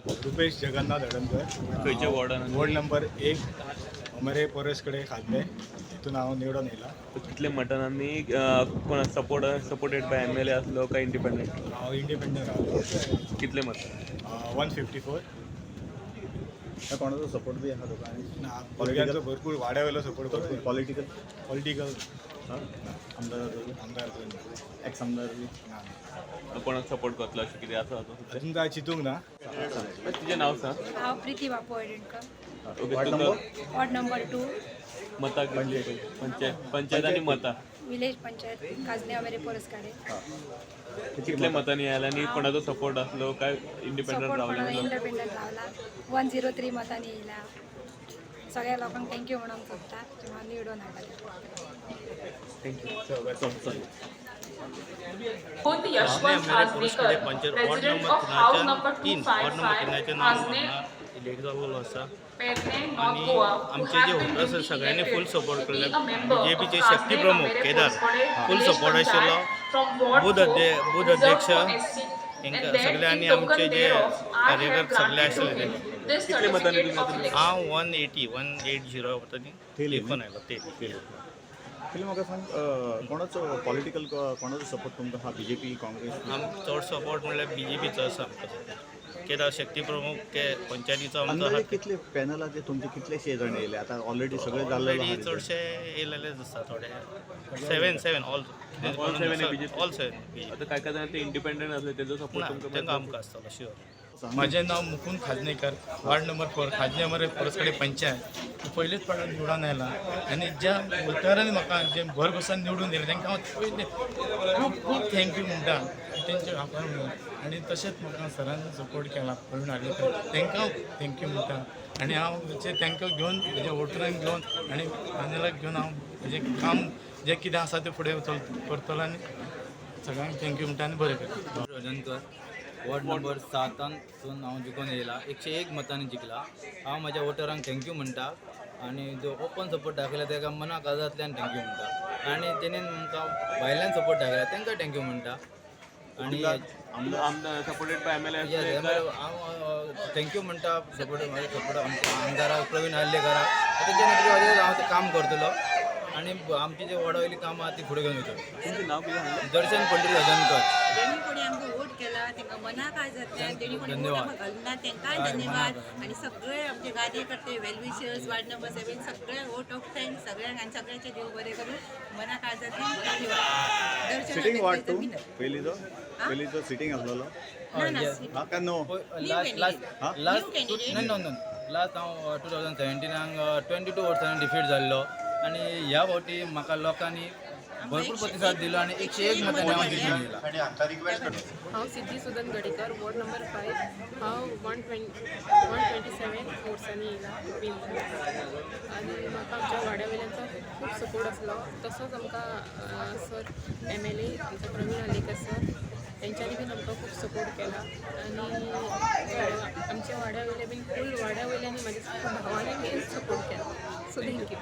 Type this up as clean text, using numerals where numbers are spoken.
रुपेश जगन्नाथ हडमकर, खंयच्या वॉर्डान ward number 1, अमरे पोरसकडे खाजने हितून हांव निवडून येयला. कितले मतांनी कोण सपोर्टेड बाय MLA असलो काय इंडिपेंडंट? हांव इंडिपेंडंट रावलो. कितले मत? 154. कोणाचो सपोर्ट बी आहा तुका? ना भुरग्यांचो भरपूर वाड्या वयलो सपोर्ट भरपूर. पॉलिटिकल आमदार एक्स आमदार बी कोणाक सपोर्ट करतलो अशें कितें आसा अजून काय चिंतूंक ना. तुजें नांव सांग. हांव Priti Bapu Haldankar, okay. Ward number 2, मताक पंचायत आनी मतां विलेज पंचायत, खाजने अमेरे पोरसकाडे. कितले मतांनी आयला आनी कोणाचो सपोर्ट असलो काय इंडिपेंडंट सपोर्ट कोणाला रावलो? इंडिपेंडंट रावला. 103 मतांनी येयला. सगळ्या लोकांक थँक्यू म्हणून सोदता किंवा निवडून हाडला. खुद Yashwant Khajnekar, president of house number 255, Khajne elect जाल्लो आसा पेडणे, नॉर्थ गोवा. आमचे जे वोटर्स आसा सगळ्यांनी फूल सपोर्ट केले. BJPचे शक्ती प्रमुख केदार फूल सपोर्ट आशिल्लो. बूथ अध्यक्ष हेंकां सगळ्यांनी आमचे जे कार्यकर्ते सगळे आशिल्ले ते कितले मतांनी तुम्ही? हांव 180 मतांनी लिखून आयलो ते. पयलीं म्हाका सांग कोणाचो सपोर्ट तुमकां हा? BJP, काँग्रेस? आम चड सपोर्ट म्हणल्यार BJPचो आसा आमकां. केदार शक्ती प्रमुख ते पंचायतीचो आमचो आहा. कितले पॅनलाचे तुमचे कितलेशे जाण येयले? आतां ऑलरेडी सगळे जाल्लेलो ऑलरेडी चडशे येयलेलेच आसा. थोडे 7 ऑल 7 आता काय जाणां ते इंडिपेंडंट असले तेजो सपोर्ट तेंकां तुमकां आमकां आसतलो शुअर. माझे नाव मुकुंद खाजनेकर, वार्ड नंबर 4, खाजने अमरे पोरसकडे पंचायत. पयलेच पावटी निवडून आयला आनी ज्या वोटरांनी म्हाका जे भर बसान निवडून दिले तांकां हांव पयले खूब थँक्यू म्हणटा तेंचे आभार म्हणून. आनी तशेंच म्हाका सरांनी सपोर्ट केला प्रवीण आर्लेकर, तांकां थँक्यू म्हणटा. आनी हांव तांकां घेवन म्हज्या वोटरांक घेवन आनी पॅनलाक घेवन हांव म्हजें काम जें कितें आसा तें फुडें करतलो आनी सगळ्यांक थँक्यू म्हणटा आनी बरें करता. हळदणकर, वॉर्ड नंबर 7 हांव जिखून येयला. 101 मतांनी जिखला. हांव म्हाज्या वोटरांक थँक्यू म्हणटा आनी जो ओपन सपोर्ट दाखयला ताका मना काळजांतल्यान थँक्यू म्हणटा. आनी तेणेन आमकां भायल्यान सपोर्ट दाखयला तांकां थँक्यू म्हणटा. आनी सपोर्टेड बाय MLA हांव थँक्यू म्हणटा सपोर्ट आमच्या आमदाराक प्रवीण आर्लेकराक. तेच्या नंतर हांव तें काम करतलो आनी आमची जे वॉर्डा वयली कामां आहा ती फुडें घेवन वयतलो. तुमचें नांव कितें सांगलें? दर्शन पंडित हळदणकर. जेणी कोणी आमकां वोट केला तांकां मनाक आयजातल्यान जेणी कोणी वोट आमकां घालना तांकांय धन्यवाद. आनी सगळे आमचे कार्यकर्ते वेलविशर्स वार्ड नंबर 7 सगळे वोट ऑफ थँक्स सगळ्यांक आनी सगळ्यांचे देव बरें करून मनाक आयजातल्यान धन्यवाद. सिटींग वार्ड टू पयलींचो सिटींग आसलेलो का नो? लास्ट हांव 2017 22 वर्सांनी डिफीट जाल्लो आनी ह्या फावटी म्हाका लोकांनी भरपूर प्रतिसाद दिलो आनी 101 मतांनी हांव जिखून येयला. हांव सिद्धी सुदन गडेकर, वॉर्ड नंबर 5. हांव 127 वोट्सांनी येयला विन जालें. आनी म्हाका आमच्या वाड्या वयल्यांचो खूब सपोर्ट आसलो. तसोच आमकां सर MLA आमचो प्रवीण आर्लेकर सर तेंच्यांनी बीन आमकां खूब सपोर्ट केला. आनी आमच्या वाड्या वयले बीन फूल वाड्या वयल्यांनी म्हाज्या भावांनी बीन सपोर्ट केला. So thank you.